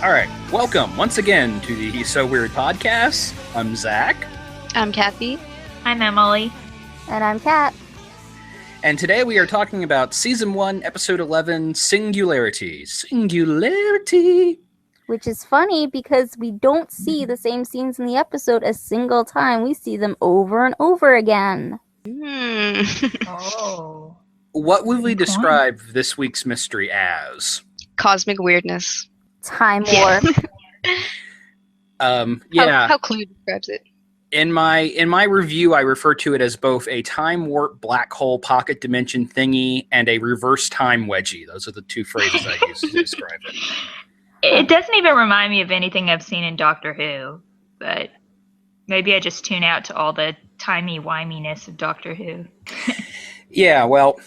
All right, welcome once again to the So Weird podcast. I'm Zach. I'm Kathy. I'm Emily. And I'm Kat. And today we are talking about Season 1, Episode 11, Singularity. Singularity! Which is funny because we don't see the same scenes in the episode a single time. We see them over and over again. Oh. What would we Good point. describe this week's mystery as? Cosmic weirdness. Time warp. How Clue describes it. In my review, I refer to it as both a time warp black hole pocket dimension thingy and a reverse time wedgie. Those are the two phrases I use to describe it. It doesn't even remind me of anything I've seen in Doctor Who, but maybe I just tune out to all the timey-wiminess of Doctor Who. Yeah, well,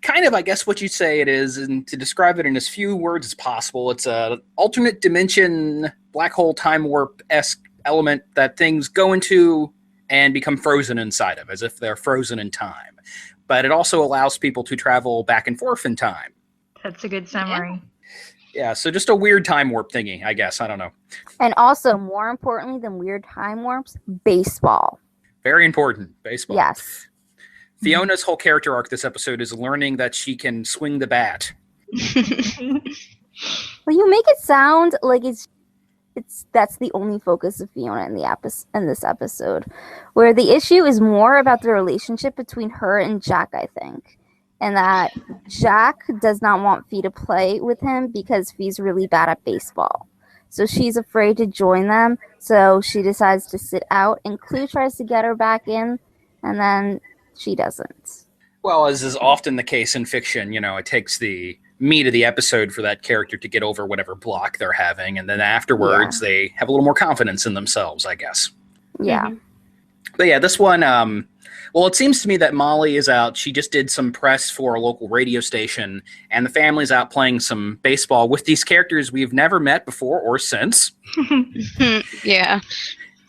kind of, I guess what you'd say it is, and to describe it in as few words as possible, it's a alternate dimension black hole time warp-esque element that things go into and become frozen inside of, as if they're frozen in time. But it also allows people to travel back and forth in time. That's a good summary. Yeah, so just a weird time warp thingy, I guess. I don't know. And also, more importantly than weird time warps, baseball. Very important. Baseball. Yes. Fiona's whole character arc this episode is learning that she can swing the bat. Well, you make it sound like that's the only focus of Fiona in this episode, where the issue is more about the relationship between her and Jack, I think, and that Jack does not want Fee to play with him because Fee's really bad at baseball. So she's afraid to join them, so she decides to sit out, and Clue tries to get her back in, and then she doesn't. Well, as is often the case in fiction, it takes the meat of the episode for that character to get over whatever block they're having, and then afterwards they have a little more confidence in themselves, I guess. Yeah. Mm-hmm. But yeah, this one, well, it seems to me that Molly is out. She just did some press for a local radio station, and the family's out playing some baseball with these characters we've never met before or since. Yeah.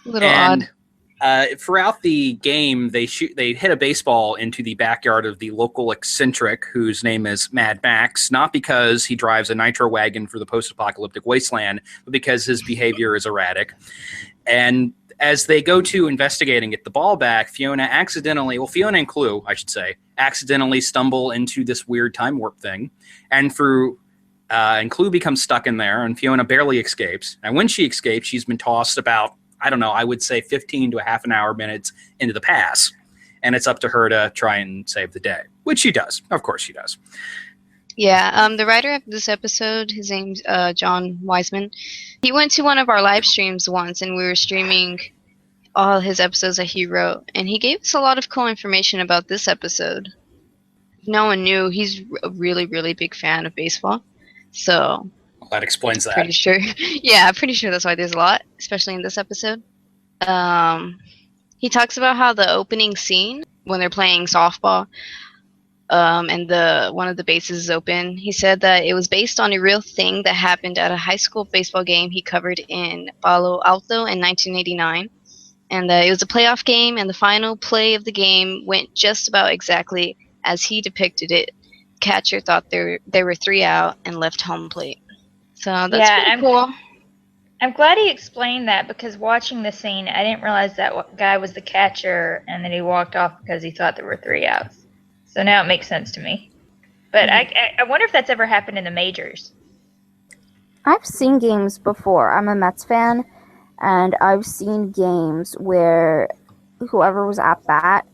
A little odd. Throughout the game, they hit a baseball into the backyard of the local eccentric, whose name is Mad Max, not because he drives a nitro wagon for the post-apocalyptic wasteland, but because his behavior is erratic. And as they go to investigate and get the ball back, Fiona and Clue, I should say, accidentally stumble into this weird time warp thing, and Clue becomes stuck in there, and Fiona barely escapes. And when she escapes, she's been tossed about, I don't know, I would say 15 to a half an hour minutes into the past. And it's up to her to try and save the day, which she does. Of course she does. Yeah, the writer of this episode, his name's Jon Weisman. He went to one of our live streams once, and we were streaming all his episodes that he wrote. And he gave us a lot of cool information about this episode. No one knew. He's a really, really big fan of baseball. So Well, that explains that. pretty sure. Yeah, pretty sure that's why there's a lot, especially in this episode. He talks about how the opening scene when they're playing softball, and one of the bases is open. He said that it was based on a real thing that happened at a high school baseball game he covered in Palo Alto in 1989, and it was a playoff game, and the final play of the game went just about exactly as he depicted it. Catcher thought they were 3 out and left home plate. So that's pretty cool. I'm glad he explained that, because watching the scene, I didn't realize that guy was the catcher and that he walked off because he thought there were 3 outs. So now it makes sense to me. But I wonder if that's ever happened in the majors. I've seen games before. I'm a Mets fan, and I've seen games where whoever was at bat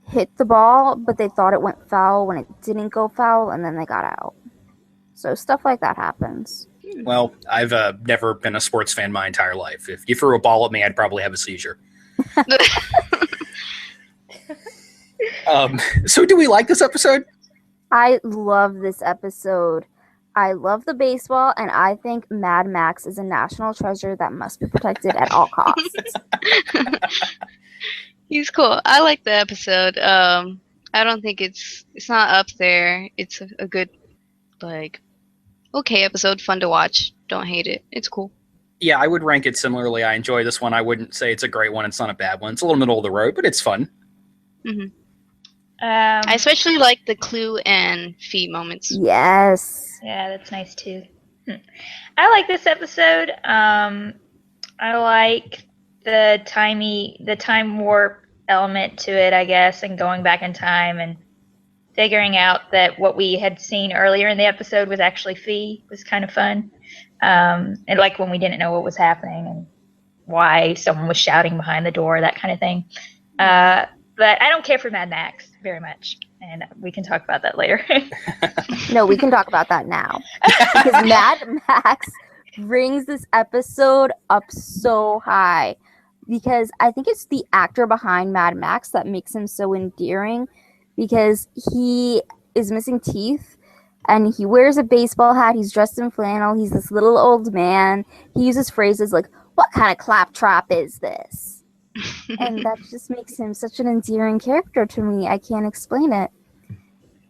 hit the ball, but they thought it went foul when it didn't go foul, and then they got out. So stuff like that happens. Well, I've never been a sports fan my entire life. If you threw a ball at me, I'd probably have a seizure. So do we like this episode? I love this episode. I love the baseball, and I think Mad Max is a national treasure that must be protected at all costs. He's cool. I like the episode. I don't think it's not up there. It's a good, okay episode, fun to watch. Don't hate it. It's cool. Yeah, I would rank it similarly. I enjoy this one. I wouldn't say it's a great one. It's not a bad one. It's a little middle of the road, but it's fun. Mm-hmm. I especially like the Clue and Fee moments. Yes. Yeah, that's nice too. I like this episode. I like the time warp element to it, I guess, and going back in time and figuring out that what we had seen earlier in the episode was actually Fee was kind of fun. And like when we didn't know what was happening and why someone was shouting behind the door, that kind of thing. But I don't care for Mad Max very much, and we can talk about that later. No, we can talk about that now. Because Mad Max brings this episode up so high. Because I think it's the actor behind Mad Max that makes him so endearing. Because he is missing teeth, and he wears a baseball hat, he's dressed in flannel, he's this little old man. He uses phrases like, "What kind of claptrap is this?" And that just makes him such an endearing character to me. I can't explain it.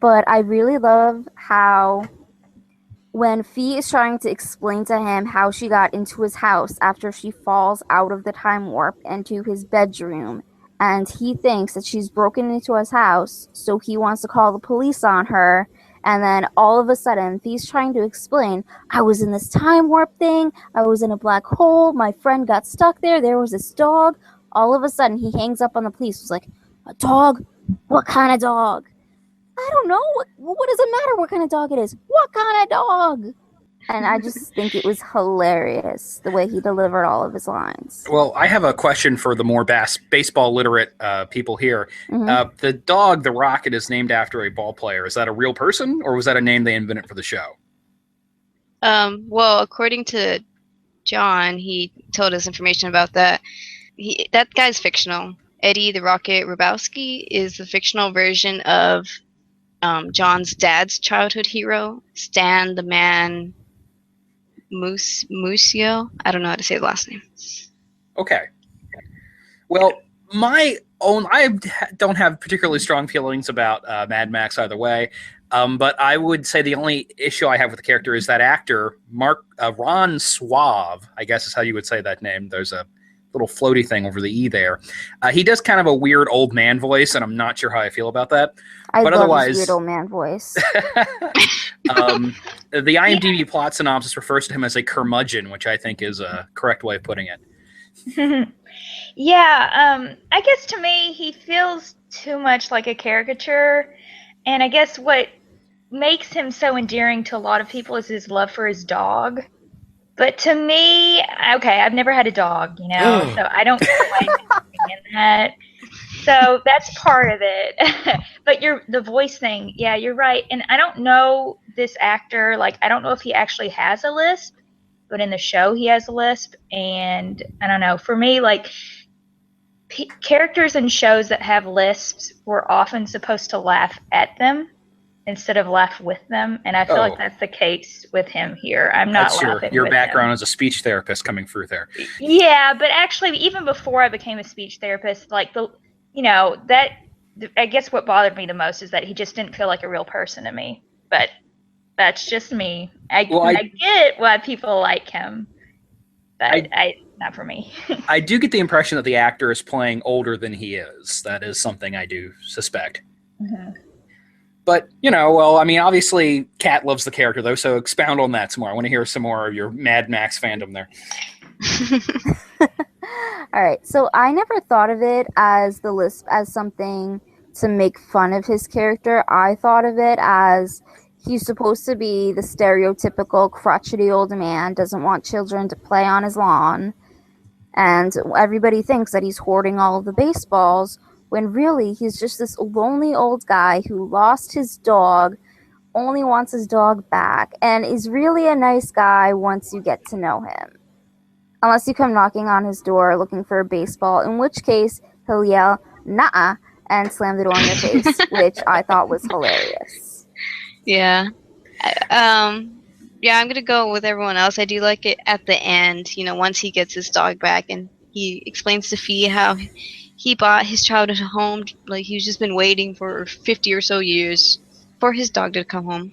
But I really love how when Fee is trying to explain to him how she got into his house after she falls out of the time warp into his bedroom, and he thinks that she's broken into his house, so he wants to call the police on her. And then all of a sudden, Fee's trying to explain, I was in this time warp thing, I was in a black hole, my friend got stuck there was this dog. All of a sudden, he hangs up on the police. He's like, a dog? What kind of dog? I don't know. What does it matter what kind of dog it is? What kind of dog? And I just think it was hilarious the way he delivered all of his lines. Well, I have a question for the more baseball literate people here. Mm-hmm. The dog, the Rocket, is named after a ball player. Is that a real person, or was that a name they invented for the show? Well, according to John, he told us information about that. That guy's fictional. Eddie the Rocket Rabowski is the fictional version of John's dad's childhood hero, Stan the Man Musio. I don't know how to say the last name. Okay. Well, I don't have particularly strong feelings about Mad Max either way, but I would say the only issue I have with the character is that actor, Ron Suave, I guess is how you would say that name. There's a little floaty thing over the E there. He does kind of a weird old man voice, and I'm not sure how I feel about that. I but love otherwise, his weird old man voice. The IMDb plot synopsis refers to him as a curmudgeon, which I think is a correct way of putting it. Yeah, I guess to me, he feels too much like a caricature, and I guess what makes him so endearing to a lot of people is his love for his dog. But to me, okay, I've never had a dog, so I don't like in that. So that's part of it. But the voice thing, yeah, you're right. And I don't know this actor, I don't know if he actually has a lisp, but in the show he has a lisp. And I don't know, for me, characters in shows that have lisps, we're often supposed to laugh at them instead of laugh with them, and I feel like that's the case with him here. I'm not laughing your with background him. as a speech therapist coming through there. Yeah, but actually, even before I became a speech therapist, I guess what bothered me the most is that he just didn't feel like a real person to me. But that's just me. I get why people like him, but not for me. I do get the impression that the actor is playing older than he is. That is something I do suspect. Mm-hmm. But, obviously, Kat loves the character, though, so expound on that some more. I want to hear some more of your Mad Max fandom there. All right, so I never thought of it as the lisp as something to make fun of his character. I thought of it as he's supposed to be the stereotypical crotchety old man, doesn't want children to play on his lawn, and everybody thinks that he's hoarding all of the baseballs, when really he's just this lonely old guy who lost his dog, only wants his dog back, and is really a nice guy once you get to know him. Unless you come knocking on his door looking for a baseball, in which case he'll yell, "Nah," and slam the door in your face, which I thought was hilarious. Yeah. I'm going to go with everyone else. I do like it at the end, once he gets his dog back and he explains to Fee how he bought his childhood home, he's just been waiting for 50 or so years for his dog to come home.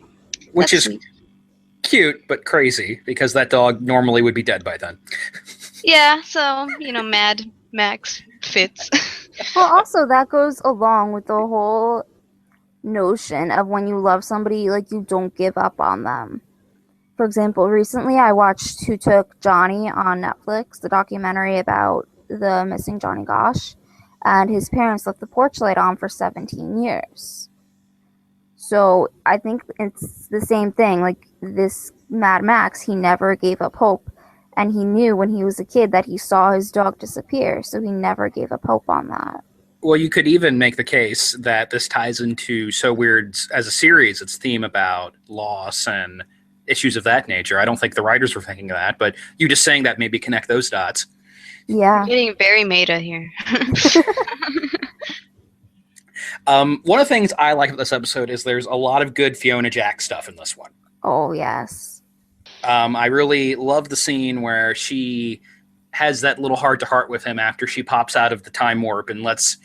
Which That's is sweet. Cute, but crazy, because that dog normally would be dead by then. Yeah, so, Mad Max fits. Well, also, that goes along with the whole notion of when you love somebody, you don't give up on them. For example, recently I watched Who Took Johnny on Netflix, the documentary about the missing Johnny Gosh, and his parents left the porch light on for 17 years. So I think it's the same thing. Like this Mad Max, he never gave up hope. And he knew when he was a kid that he saw his dog disappear. So he never gave up hope on that. Well, you could even make the case that this ties into So Weird as a series, its theme about loss and issues of that nature. I don't think the writers were thinking of that, but you just saying that maybe connect those dots. Yeah. We're getting very meta here. One of the things I like about this episode is there's a lot of good Fiona Jack stuff in this one. Oh, yes. I really love the scene where she has that little heart-to-heart with him after she pops out of the time warp and lets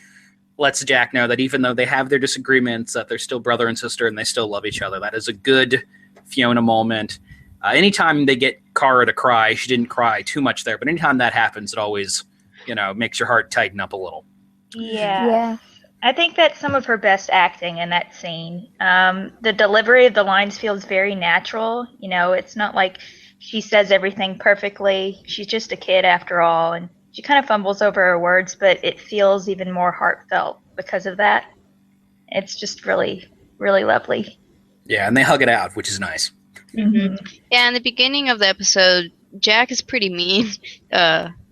Jack know that even though they have their disagreements, that they're still brother and sister and they still love each other. That is a good Fiona moment. Anytime they get Kara to cry, she didn't cry too much there, but anytime that happens, it always, makes your heart tighten up a little. Yeah. I think that's some of her best acting in that scene. The delivery of the lines feels very natural. It's not like she says everything perfectly. She's just a kid after all, and she kind of fumbles over her words, but it feels even more heartfelt because of that. It's just really, really lovely. Yeah, and they hug it out, which is nice. Mm-hmm. Yeah, in the beginning of the episode, Jack is pretty mean,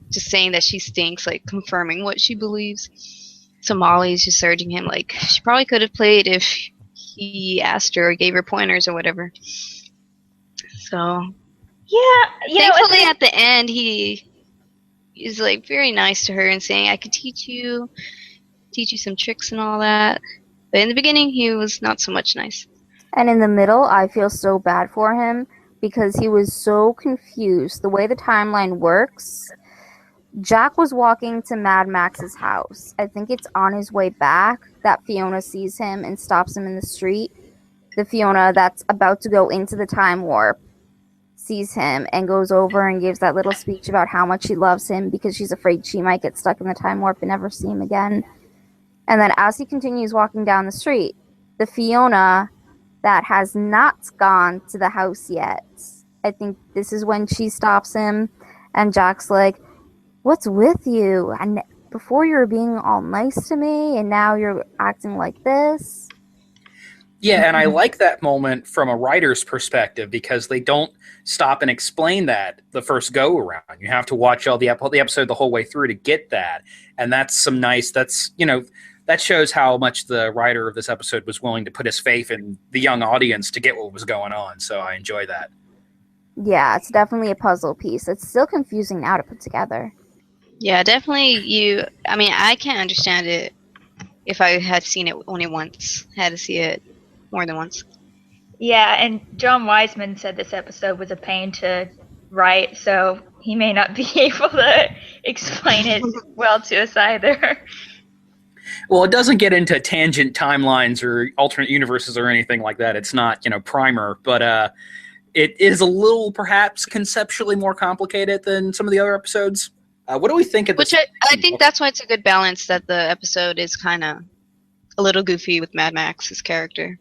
just saying that she stinks, like confirming what she believes. So Molly's just urging him, like, she probably could have played if he asked her or gave her pointers or whatever. So, yeah, thankfully at the end, he is like very nice to her and saying, I could teach you some tricks and all that. But in the beginning, he was not so much nice. And in the middle, I feel so bad for him because he was so confused. The way the timeline works, Jack was walking to Mad Max's house. I think it's on his way back that Fiona sees him and stops him in the street. The Fiona that's about to go into the time warp sees him and goes over and gives that little speech about how much she loves him because she's afraid she might get stuck in the time warp and never see him again. And then as he continues walking down the street, the Fiona that has not gone to the house yet, I think this is when she stops him and Jack's like, what's with you? And before you were being all nice to me and now you're acting like this. Yeah, and I like that moment from a writer's perspective because they don't stop and explain that the first go around. You have to watch all the episode the whole way through to get that. And that shows how much the writer of this episode was willing to put his faith in the young audience to get what was going on. So I enjoy that. Yeah, it's definitely a puzzle piece. It's still confusing now to put together. Yeah, definitely I can't understand it if I had seen it only once. I had to see it more than once. Yeah, and Jon Weisman said this episode was a pain to write, so he may not be able to explain it well to us either. Well, it doesn't get into tangent timelines or alternate universes or anything like that. It's not, Primer, but it is a little perhaps conceptually more complicated than some of the other episodes. What do we think of this? Which I think that's why it's a good balance that the episode is kind of a little goofy with Mad Max's character.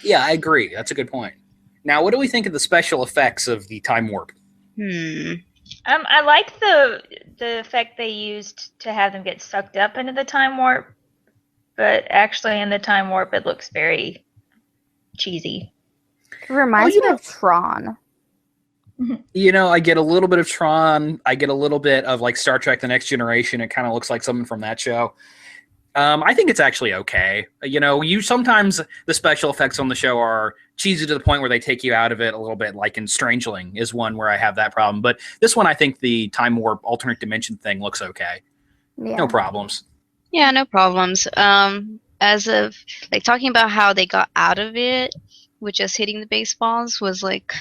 Yeah, I agree. That's a good point. Now, what do we think of the special effects of the time warp? I like the effect they used to have them get sucked up into the time warp, but actually in the time warp it looks very cheesy. It reminds me of Tron. I get a little bit of Tron. I get a little bit of like Star Trek: The Next Generation. It kind of looks like something from that show. I think it's actually okay. Sometimes the special effects on the show are cheesy to the point where they take you out of it a little bit, like in Strangeling is one where I have that problem. But this one, I think the time warp alternate dimension thing looks okay. Yeah. No problems. Yeah, no problems. As of like talking about how they got out of it with just hitting the baseballs was like,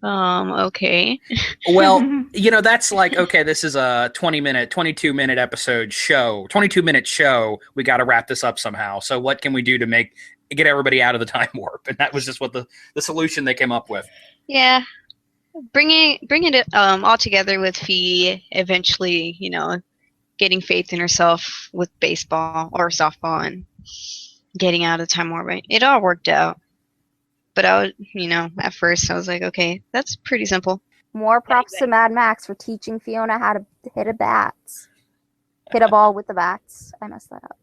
okay. Well, that's like, okay, this is a 22-minute episode show, 22-minute show. We got to wrap this up somehow. So what can we do to get everybody out of the time warp? And that was just what the solution they came up with. Yeah. Bringing it all together with Fee eventually, getting faith in herself with baseball or softball and getting out of the time warp. Right? It all worked out. But I was, at first I was like, okay, that's pretty simple. More props to Mad Max for teaching Fiona how to hit a ball with the bats. I messed that up.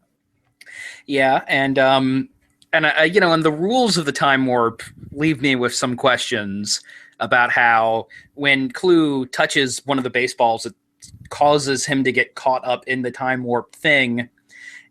Yeah, and and the rules of the time warp leave me with some questions about how when Clue touches one of the baseballs, it causes him to get caught up in the time warp thing.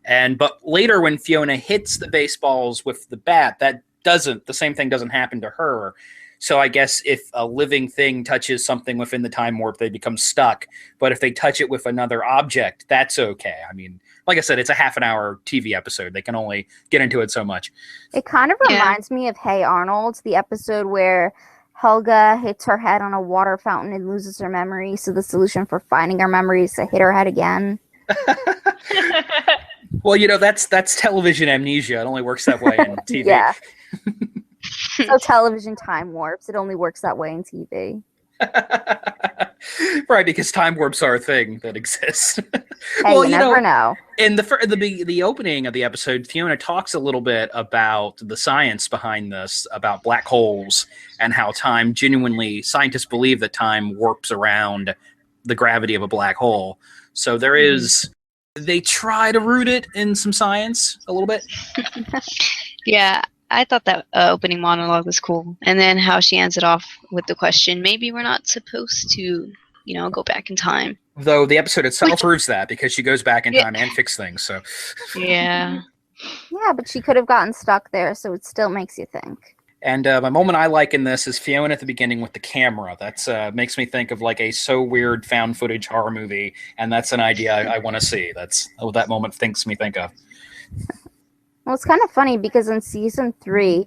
But later when Fiona hits the baseballs with the bat, the same thing doesn't happen to her. So I guess if a living thing touches something within the time warp, they become stuck. But if they touch it with another object, that's okay. I mean, like I said, it's a half an hour TV episode. They can only get into it so much. It kind of reminds me of Hey Arnold, the episode where Helga hits her head on a water fountain and loses her memory. So the solution for finding her memory is to hit her head again. Well, that's television amnesia. It only works that way in TV. Yeah. So television time warps. It only works that way in TV. Right, because time warps are a thing that exists. Hey, you never know. In the opening of the episode, Fiona talks a little bit about the science behind this, about black holes, and how scientists believe that time warps around the gravity of a black hole. So there is, they try to root it in some science a little bit. Yeah, I thought that opening monologue was cool. And then how she ends it off with the question, maybe we're not supposed to, go back in time. Though the episode itself proves that, because she goes back in time and fixes things. So yeah. Yeah, but she could have gotten stuck there, so it still makes you think. And my moment I like in this is Fiona at the beginning with the camera. That's makes me think of like a so weird found footage horror movie, and that's an idea I want to see. That's what that moment makes me think of. Well, it's kind of funny because in season 3,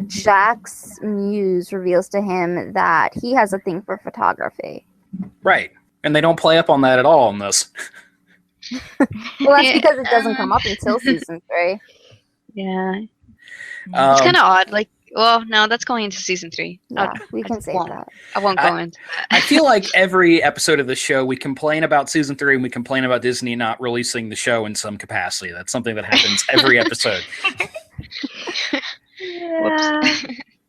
Jack's muse reveals to him that he has a thing for photography. Right. And they don't play up on that at all in this. Well, that's because it doesn't come up until season 3. Yeah. It's kind of odd. Like, well, no, that's going into season 3. Yeah, we can save that. I won't go into that. I feel like every episode of the show, we complain about season 3 and we complain about Disney not releasing the show in some capacity. That's something that happens every episode. Yeah.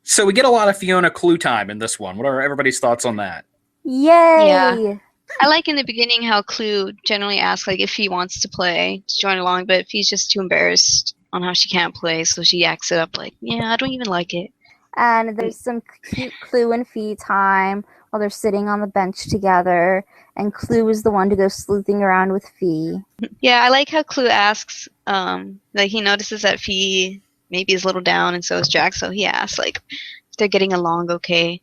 So we get a lot of Fiona Clue time in this one. What are everybody's thoughts on that? Yay! Yeah. I like in the beginning how Clue generally asks like if he wants to play, to join along, but if he's just too embarrassed on how she can't play, so she acts it up like, yeah, I don't even like it. And there's some cute Clue and Fee time while they're sitting on the bench together, and Clue is the one to go sleuthing around with Fee. Yeah, I like how Clue asks, like he notices that Fee maybe is a little down, and so is Jack, so he asks like if they're getting along okay.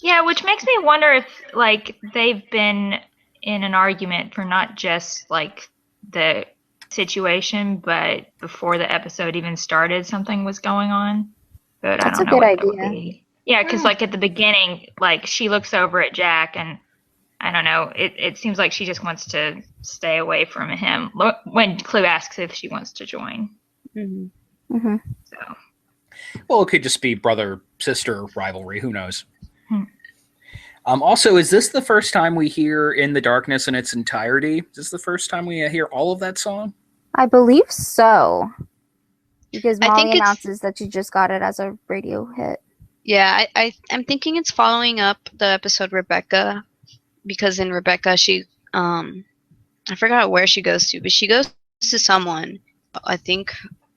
Yeah, which makes me wonder if like they've been in an argument for not just like the situation, but before the episode even started, something was going on. But That's I don't a know good what that would idea. be. Yeah, because like at the beginning, like she looks over at Jack, and I don't know. It seems like she just wants to stay away from him. When Clue asks if she wants to join. Mm-hmm. Mm-hmm. So. Well, it could just be brother-sister rivalry. Who knows? Also, is this the first time we hear In the Darkness in its entirety? Is this the first time we hear all of that song? I believe so. Because I Molly think it's- announces that she just got it as a radio hit. Yeah, I'm thinking it's following up the episode Rebecca, because in Rebecca she I forgot where she goes to, but she goes to someone, I think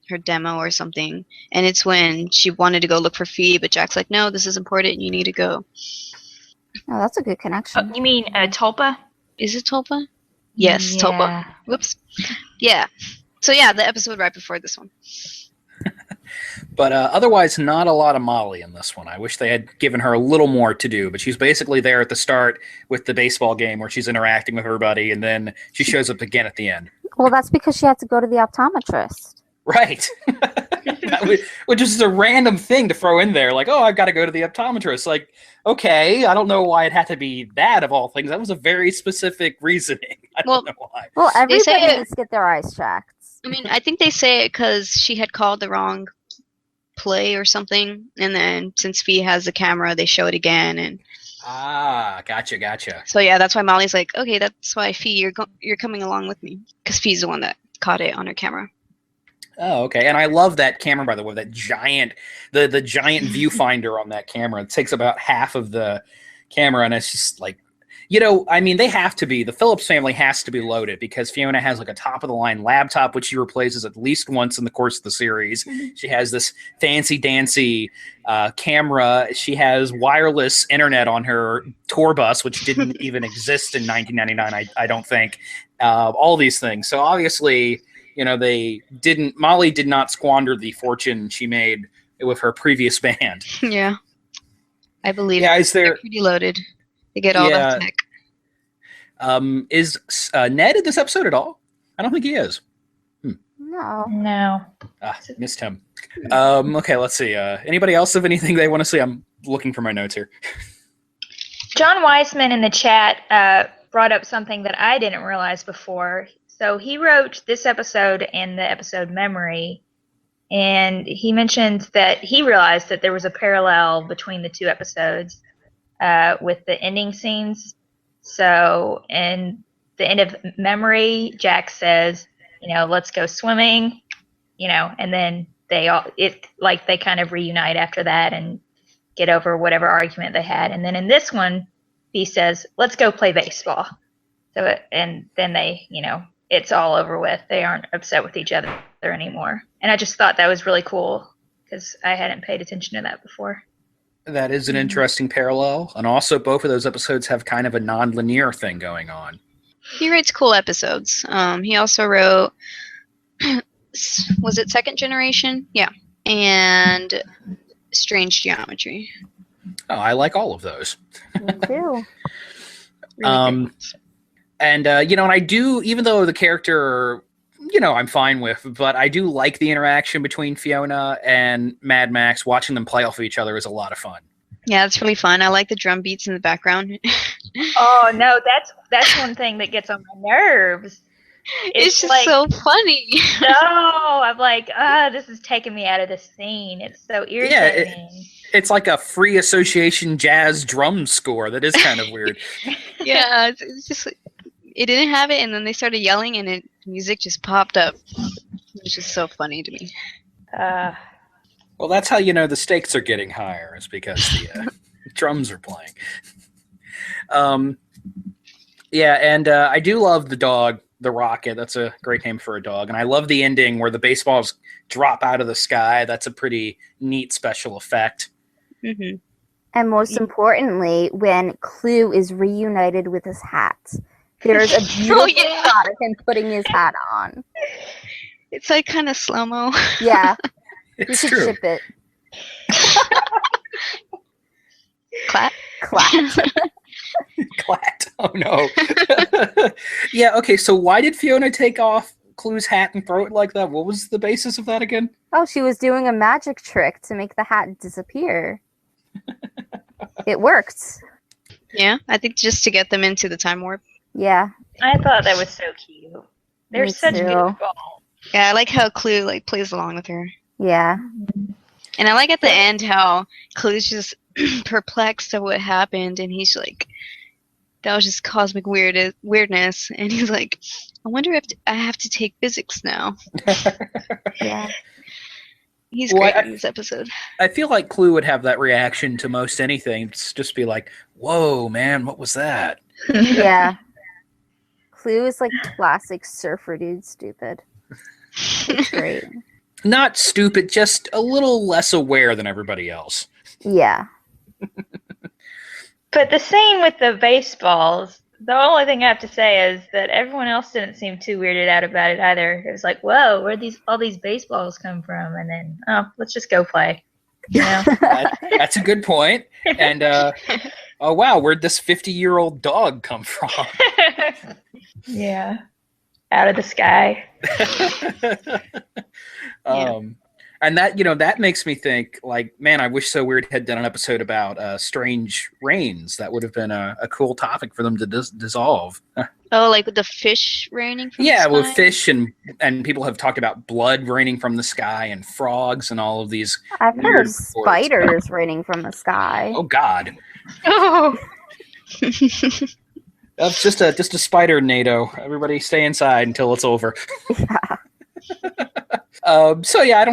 her demo or something, and it's when she wanted to go look for Fee, but Jack's like, no, this is important, you need to go. Oh, that's a good connection. You mean Tulpa? Is it Tulpa? Yes, Yeah. Tulpa. Whoops. Yeah. So yeah, the episode right before this one. But otherwise, not a lot of Molly in this one. I wish they had given her a little more to do, but she's basically there at the start with the baseball game where she's interacting with everybody, and then she shows up again at the end. Well, that's because she had to go to the optometrist. Right. Which is a random thing to throw in there. Like, oh, I've got to go to the optometrist. Like, okay, I don't know why it had to be that of all things. That was a very specific reasoning. I don't know why. Well, They say everybody it- needs to get their eyes checked. I mean, I think they say it because she had called the wrong play or something, and then since Fee has the camera, they show it again, and Ah, gotcha. so yeah, that's why Molly's like, okay, that's why Fee, you're coming along with me, because Fee's the one that caught it on her camera. Oh, okay. And I love that camera, by the way, that giant, the giant viewfinder on that camera. It takes about half of the camera, and it's just like, I mean, the Phillips family has to be loaded because Fiona has like a top-of-the-line laptop, which she replaces at least once in the course of the series. She has this fancy-dancy camera. She has wireless internet on her tour bus, which didn't even exist in 1999, I don't think. All these things. So obviously, Molly did not squander the fortune she made with her previous band. Yeah, I believe. Yeah, they're pretty loaded. They get all that tech. Is Ned in this episode at all? I don't think he is. No. Missed him. Okay, let's see. Anybody else have anything they want to see? I'm looking for my notes here. Jon Weisman in the chat brought up something that I didn't realize before. So he wrote this episode and the episode Memory, and he mentioned that he realized that there was a parallel between the two episodes with the ending scenes. So in the end of Memory, Jack says, let's go swimming, and then they kind of reunite after that and get over whatever argument they had. And then in this one, he says, let's go play baseball. So, and then they, it's all over with. They aren't upset with each other anymore. And I just thought that was really cool because I hadn't paid attention to that before. That is an interesting parallel. And also both of those episodes have kind of a non-linear thing going on. He writes cool episodes. He also wrote, was it Second Generation? Yeah. And Strange Geometry. Oh, I like all of those. Me too. Really and I do, even though the character, I'm fine with, but I do like the interaction between Fiona and Mad Max. Watching them play off of each other is a lot of fun. Yeah, it's really fun. I like the drum beats in the background. Oh no, that's one thing that gets on my nerves. It's just so funny. No, I'm like, this is taking me out of the scene. It's so irritating. Yeah, it's like a free association jazz drum score. That is kind of weird. Yeah, it's just, it didn't have it, and then they started yelling, and music just popped up. It's just so funny to me. Well, that's how the stakes are getting higher, is because the drums are playing. Yeah, and I do love the dog, the Rocket. That's a great name for a dog. And I love the ending where the baseballs drop out of the sky. That's a pretty neat special effect. Mm-hmm. And most importantly, when Clue is reunited with his hat. There's a beautiful shot of him putting his hat on. It's like kind of slow-mo. Yeah. It's you true. Ship it. Clap. Clat. Oh, no. Yeah, okay, so why did Fiona take off Clue's hat and throw it like that? What was the basis of that again? Oh, she was doing a magic trick to make the hat disappear. It worked. Yeah, I think just to get them into the time warp. Yeah. I thought that was so cute. They're Me such too. good balls. Yeah, I like how Clue plays along with her. Yeah. And I like at the end how Clue's just perplexed at what happened, and he's like, that was just cosmic weirdness. And he's like, I wonder if I have to take physics now. Yeah. He's great in this episode. I feel like Clue would have that reaction to most anything. It's just be like, whoa, man, what was that? Yeah. Clue is like classic surfer dude stupid. It's great. Not stupid, just a little less aware than everybody else. Yeah. But the scene with the baseballs, the only thing I have to say is that everyone else didn't seem too weirded out about it either. It was like, whoa, where'd all these baseballs come from? And then, let's just go play. You know? That's a good point. And, oh, wow, where'd this 50-year-old dog come from? Yeah. Out of the sky. And that, that makes me think, like, man, I wish So Weird had done an episode about strange rains. That would have been a cool topic for them to dissolve. Oh, like with the fish raining from the sky? With fish, and people have talked about blood raining from the sky and frogs and all of these. I've heard of spiders raining from the sky. Oh, God. Oh. That's just a spider, NATO. Everybody stay inside until it's over. Yeah. So yeah, I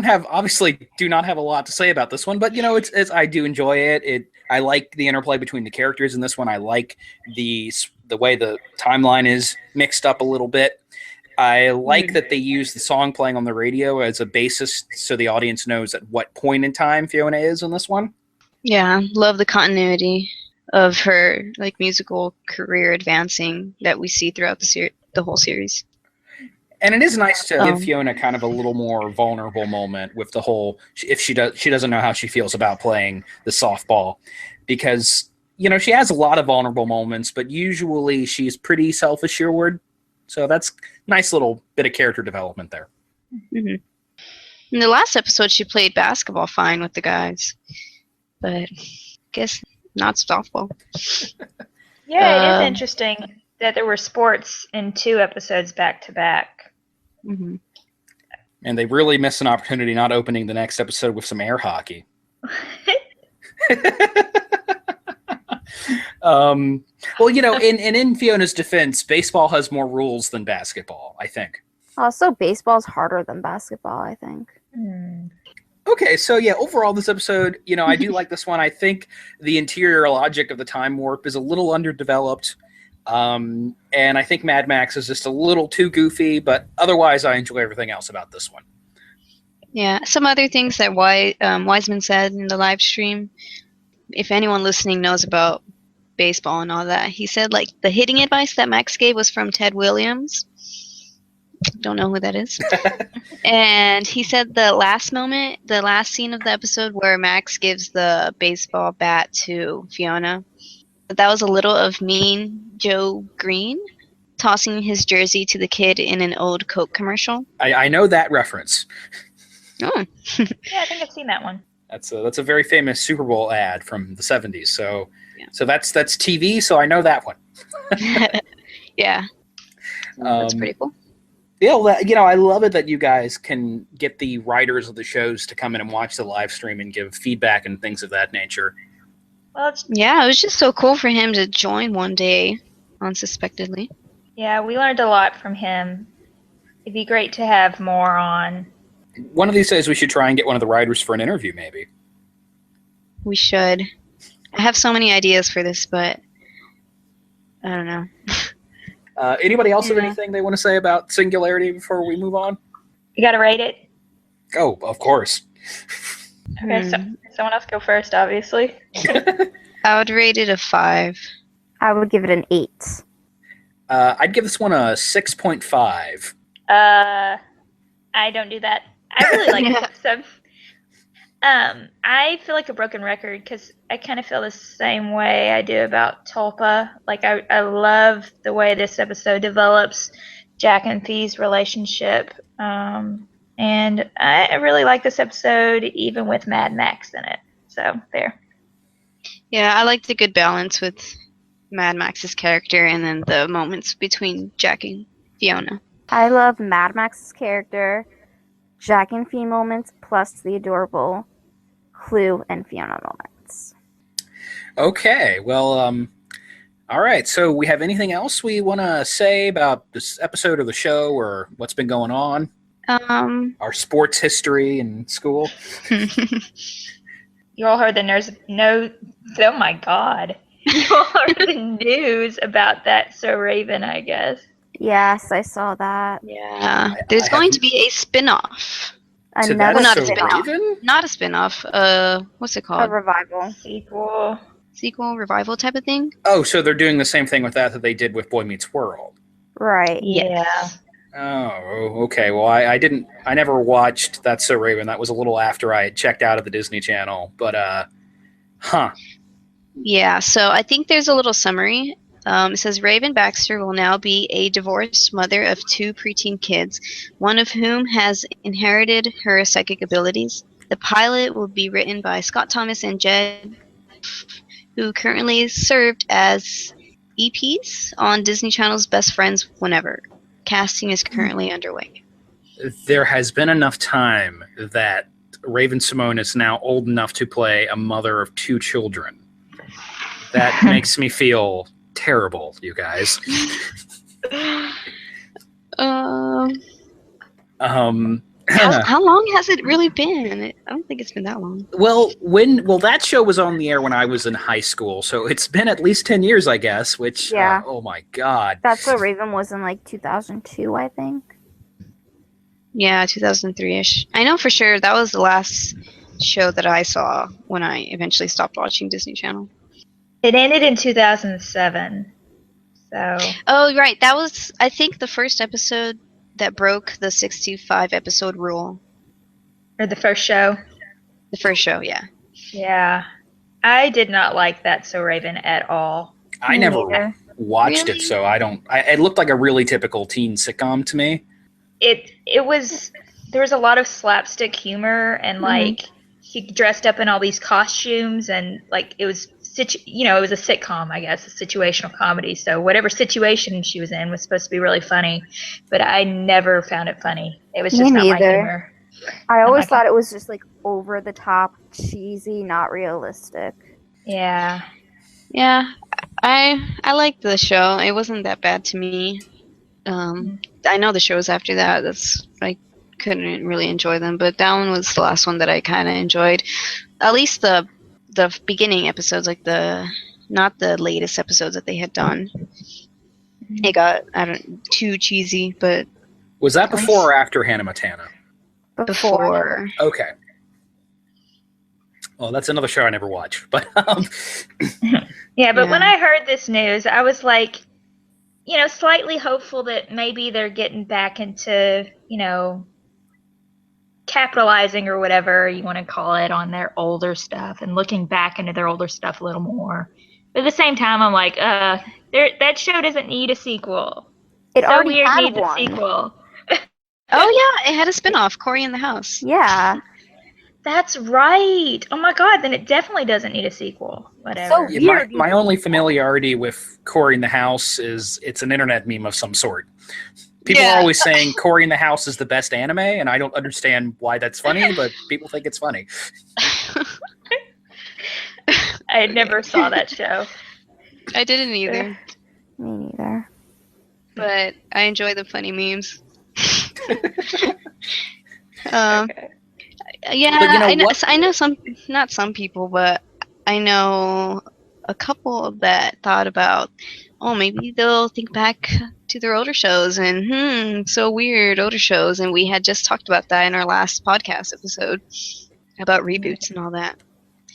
do not have a lot to say about this one, but it's I do enjoy it. I like the interplay between the characters in this one. I like the way the timeline is mixed up a little bit. I like that they use the song playing on the radio as a basis so the audience knows at what point in time Fiona is in this one. Yeah, love the continuity of her musical career advancing that we see throughout the whole series. And it is nice to give Fiona kind of a little more vulnerable moment with the whole if she doesn't know how she feels about playing the softball, because she has a lot of vulnerable moments, but usually she's pretty self-assured. So that's a nice little bit of character development there. Mm-hmm. In the last episode, she played basketball fine with the guys, but I guess not softball. Yeah, it is interesting that there were sports in 2 episodes back to back. Mm-hmm. And they really missed an opportunity not opening the next episode with some air hockey. Well, in Fiona's defense, baseball has more rules than basketball, I think. Also, baseball's harder than basketball, I think. Okay, so yeah, overall this episode, I do like this one. I think the interior logic of the time warp is a little underdeveloped. And I think Mad Max is just a little too goofy, but otherwise I enjoy everything else about this one. Yeah, some other things that Weisman said in the live stream, if anyone listening knows about baseball and all that, he said the hitting advice that Max gave was from Ted Williams. Don't know who that is. And he said the last scene of the episode where Max gives the baseball bat to Fiona, that was a little of Mean Joe Green tossing his jersey to the kid in an old Coke commercial. I know that reference. Oh. Yeah, I think I've seen that one. That's a very famous Super Bowl ad from the 70s. So that's TV, so I know that one. Yeah. That's pretty cool. Yeah, I love it that you guys can get the writers of the shows to come in and watch the live stream and give feedback and things of that nature. Well, it was just so cool for him to join one day, unsuspectedly. Yeah, we learned a lot from him. It'd be great to have more on. One of these days we should try and get one of the writers for an interview, maybe. We should. I have so many ideas for this, but I don't know. Anybody else have anything they want to say about Singularity before we move on? You got to rate it? Oh, of course. Okay, so someone else go first, obviously. I would rate it a 5. I would give it an 8. I'd give this one a 6.5. I don't do that. I really like this episode. I feel like a broken record because I kind of feel the same way I do about Tulpa. I love the way this episode develops Jack and Thee's relationship. And I really like this episode, even with Mad Max in it. So, there. Yeah, I like the good balance with Mad Max's character and then the moments between Jack and Fiona. I love Mad Max's character, Jack and Fee moments, plus the adorable Clue and Fiona moments. Okay, well, all right. So we have anything else we want to say about this episode of the show or what's been going on? Our sports history in school? You all heard oh my God. You all heard the news about that So Raven, I guess. Yes, I saw that. Yeah. There's going to be a spin-off. Another not a So spin-off. Raven? Not a spin-off. What's it A called? revival. Sequel, revival type of thing? Oh, so they're doing the same thing with that they did with Boy Meets World. Right. Yeah. Oh, okay. Well, I never watched That's So Raven. That was a little after I had checked out of the Disney Channel. But, Yeah, so I think there's a little summary. It says Raven Baxter will now be a divorced mother of 2 preteen kids, one of whom has inherited her psychic abilities. The pilot will be written by Scott Thomas and Jed, who currently served as EPs on Disney Channel's Best Friends Whenever. Casting is currently underway. there has been enough time that Raven Simone is now old enough to play a mother of 2 children. That makes me feel terrible, you guys. How long has it really been? I don't think it's been that long. Well, that show was on the air when I was in high school, so it's been at least 10 years, I guess. Which, Yeah. oh my god, That's what Raven was in like 2002, I think. Yeah, 2003-ish. I know for sure that was the last show that I saw when I eventually stopped watching Disney Channel. It ended in 2007. So. Oh, right. That was, I think, the first episode that broke the 65 episode rule. Or the first show. The first show, yeah. Yeah. I did not like that So Raven at all. I never watched it, so I don't. It looked like a really typical teen sitcom to me. It was, there was a lot of slapstick humor, and like he dressed up in all these costumes, and like it was it was a sitcom, I guess, a situational comedy. So whatever situation she was in was supposed to be really funny, but I never found it funny. It was just not my humor. I always thought it was just like over the top, cheesy, not realistic. Yeah. Yeah, I liked the show. It wasn't that bad to me. I know the shows after that. I couldn't really enjoy them, but that one was the last one that I kind of enjoyed. At least the beginning episodes, like not the latest episodes that they had done. It got too cheesy, but was that before or after Hannah Montana? Before. Okay. Well, that's another show I never watched, but yeah. But when I heard this news, I was like, slightly hopeful that maybe they're getting back into, capitalizing or whatever you want to call it on their older stuff and looking back into their older stuff a little more. But at the same time, I'm like, that show doesn't need a sequel. It already Weird had needs one. a sequel. Oh yeah, it had a spinoff, Cory in the House. Yeah. That's right. Oh my god, then it definitely doesn't need a sequel. Whatever. So weird. My only familiarity with Cory in the House is it's an internet meme of some sort. People are always saying Cory in the House is the best anime, and I don't understand why that's funny, but people think it's funny. I never saw that show. I didn't either. Me neither. But I enjoy the funny memes. Okay. Yeah, But I know not some people, but I know a couple that thought about, maybe they'll think back to their older shows and so weird older shows, and we had just talked about that in our last podcast episode about reboots and all that.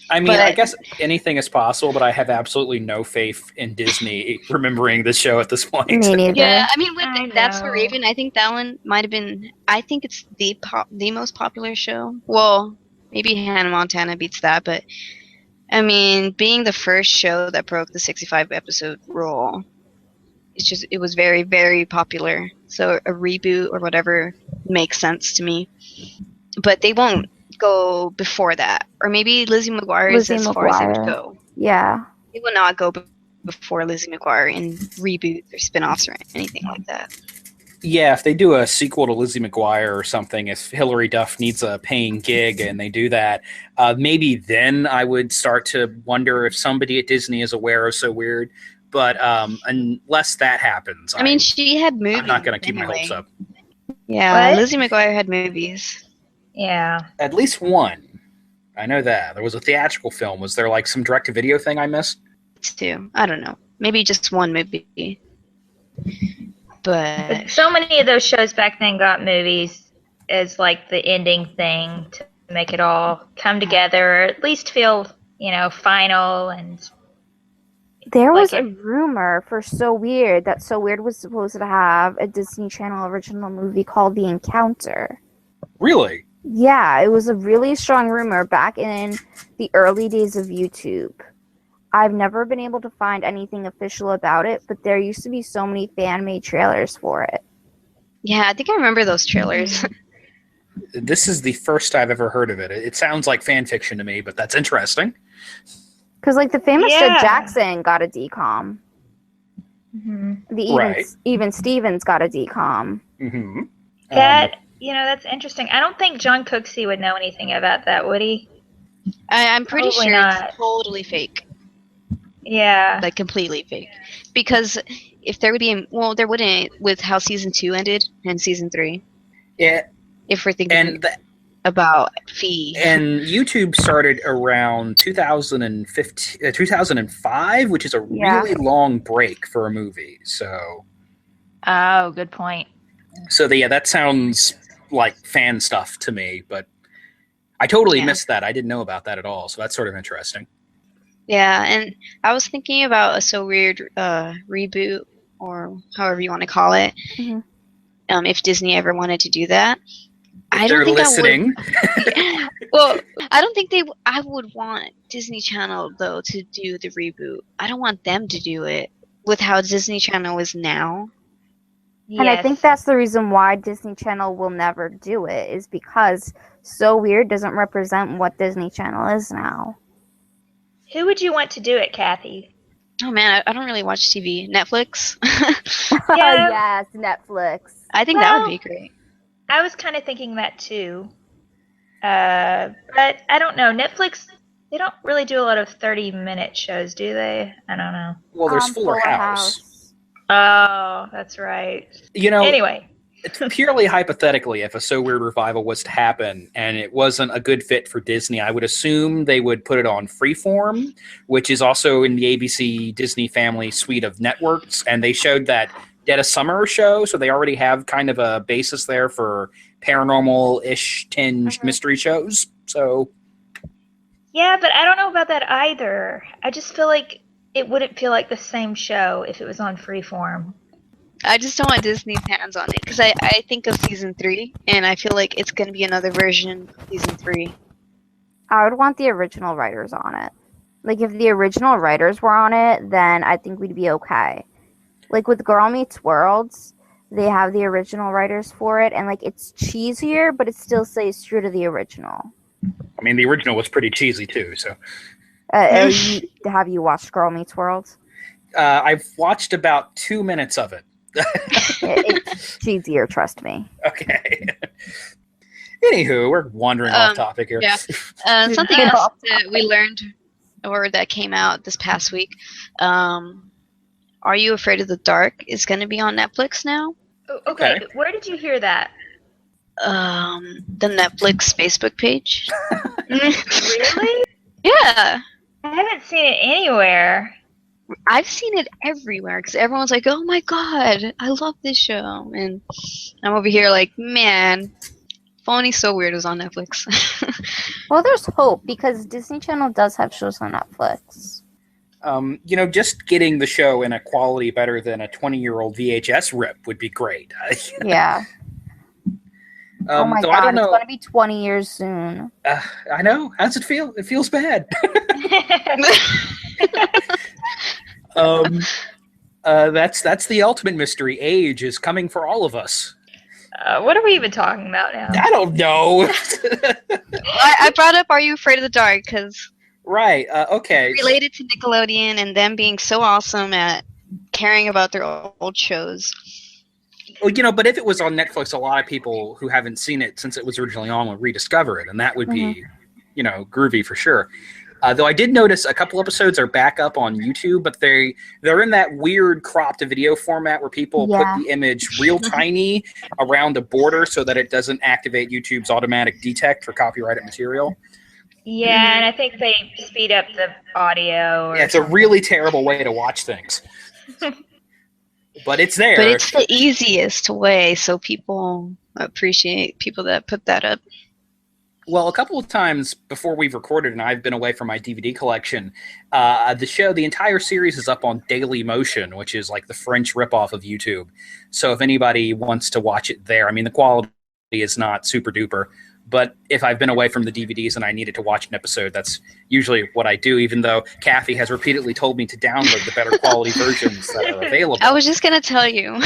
I mean, I guess anything is possible, but I have absolutely no faith in Disney remembering this show at this point. Me neither. Yeah, I mean, That's So Raven, I think that one might have been, I think it's the most popular show. Well, maybe Hannah Montana beats that, but I mean, being the first show that broke the 65 episode rule, it was very, very popular. So a reboot or whatever makes sense to me. But they won't go before that, or maybe Lizzie McGuire is as far as they would go. Yeah, they will not go before Lizzie McGuire in reboots or spin-offs or anything like that. Yeah, if they do a sequel to Lizzie McGuire or something, if Hilary Duff needs a paying gig and they do that, maybe then I would start to wonder if somebody at Disney is aware of So Weird. But unless that happens, I mean, she had movies. I'm not going to keep my hopes up. Yeah, What? Lizzie McGuire had movies. Yeah. At least one. I know that. There was a theatrical film. Was there like some direct-to-video thing I missed? Two. I don't know. Maybe just one movie. But so many of those shows back then got movies as like the ending thing to make it all come together, or at least feel, final. And there was a rumor for So Weird that So Weird was supposed to have a Disney Channel original movie called The Encounter. Really? Yeah, it was a really strong rumor back in the early days of YouTube. I've never been able to find anything official about it, but there used to be so many fan-made trailers for it. yeah, I think I remember those trailers. This is the first I've ever heard of it. It sounds like fan fiction to me, but that's interesting. Because, like, the famous Ted Jackson got a DCOM. Mm-hmm. Even Stevens got a DCOM. Mm-hmm. That's interesting. I don't think John Cooksey would know anything about that, would he? I'm pretty Probably sure not. it's totally fake. Yeah. Like, completely fake. Because if there would be, there wouldn't, with how season 2 ended and season 3. Yeah, If we're thinking And about fee. And YouTube started around 2005, which is a really long break for a movie. So, Oh, good point. that sounds like fan stuff to me, but I totally missed that. I didn't know about that at all, so that's sort of interesting. Yeah, and I was thinking about a So Weird reboot, or however you want to call it, if Disney ever wanted to do that. If they're listening. Well, I don't think I would want Disney Channel, though, to do the reboot. I don't want them to do it with how Disney Channel is now. Yes. And I think that's the reason why Disney Channel will never do it, is because So Weird doesn't represent what Disney Channel is now. Who would you want to do it, Kathy? Oh, man, I don't really watch TV. Netflix? Yes, Netflix. I think that would be great. I was kind of thinking that too. But I don't know. Netflix, they don't really do a lot of 30-minute shows, do they? I don't know. Well, there's Fuller House. Oh, that's right. Anyway. Purely hypothetically, if a So Weird revival was to happen and it wasn't a good fit for Disney, I would assume they would put it on Freeform, which is also in the ABC Disney family suite of networks. And they showed that Dead of Summer show, so they already have kind of a basis there for paranormal-ish tinged mystery shows. So, yeah, but I don't know about that either. I just feel like it wouldn't feel like the same show if it was on Freeform. I just don't want Disney's hands on it, because I think of season 3, and I feel like it's going to be another version of season 3. I would want the original writers on it. Like, if the original writers were on it, then I think we'd be okay. Like, with Girl Meets World, they have the original writers for it, and, like, it's cheesier, but it still stays true to the original. I mean, the original was pretty cheesy, too, so. Have you watched Girl Meets World? I've watched about 2 minutes of it. It's cheesier, trust me. Okay. Anywho, we're wandering off topic here. Yeah. Something else that we learned, or that came out this past week, Are You Afraid of the Dark is going to be on Netflix now. Okay. Where did you hear that? The Netflix Facebook page. Really? Yeah. I haven't seen it anywhere. I've seen it everywhere because everyone's like, oh my god, I love this show. And I'm over here like, man, if only So Weird was on Netflix. Well, there's hope because Disney Channel does have shows on Netflix. Just getting the show in a quality better than a 20-year-old VHS rip would be great. Yeah. Oh my god, it's going to be 20 years soon. I know. How does it feel? It feels bad. That's the ultimate mystery. Age is coming for all of us. What are we even talking about now? I don't know. I brought up Are You Afraid of the Dark because right. Okay. Related to Nickelodeon and them being so awesome at caring about their old shows. Well, but if it was on Netflix, a lot of people who haven't seen it since it was originally on would rediscover it, and that would be, groovy for sure. Though I did notice a couple episodes are back up on YouTube, but they're in that weird cropped video format where people put the image real tiny around the border so that it doesn't activate YouTube's automatic detect for copyrighted material. Yeah, and I think they speed up the audio. Yeah, it's a really terrible way to watch things. But it's there. But it's the easiest way, so people appreciate people that put that up. Well, a couple of times before we've recorded, and I've been away from my DVD collection, the entire series is up on Daily Motion, which is like the French ripoff of YouTube. So if anybody wants to watch it there, I mean, the quality is not super duper. But if I've been away from the DVDs and I needed to watch an episode, that's usually what I do, even though Kathy has repeatedly told me to download the better quality versions that are available. I was just going to tell you.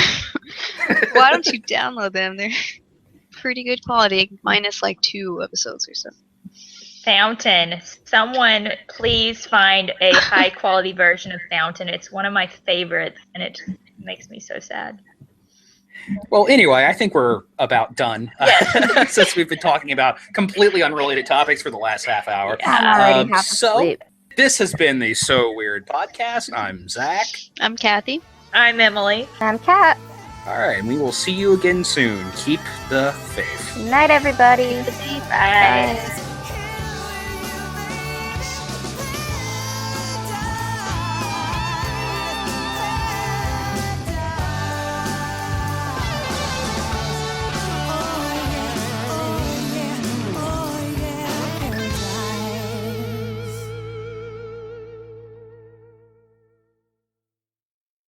Why don't you download them? They're pretty good quality, minus like 2 episodes or so. Fountain. Someone please find a high quality version of Fountain. It's one of my favorites, and it makes me so sad. Well, anyway, I think we're about done since we've been talking about completely unrelated topics for the last half hour. Yeah, I'm already half asleep. This has been the So Weird podcast. I'm Zach. I'm Kathy. I'm Emily. I'm Kat. All right, and we will see you again soon. Keep the faith. Good night, everybody. Bye. Bye.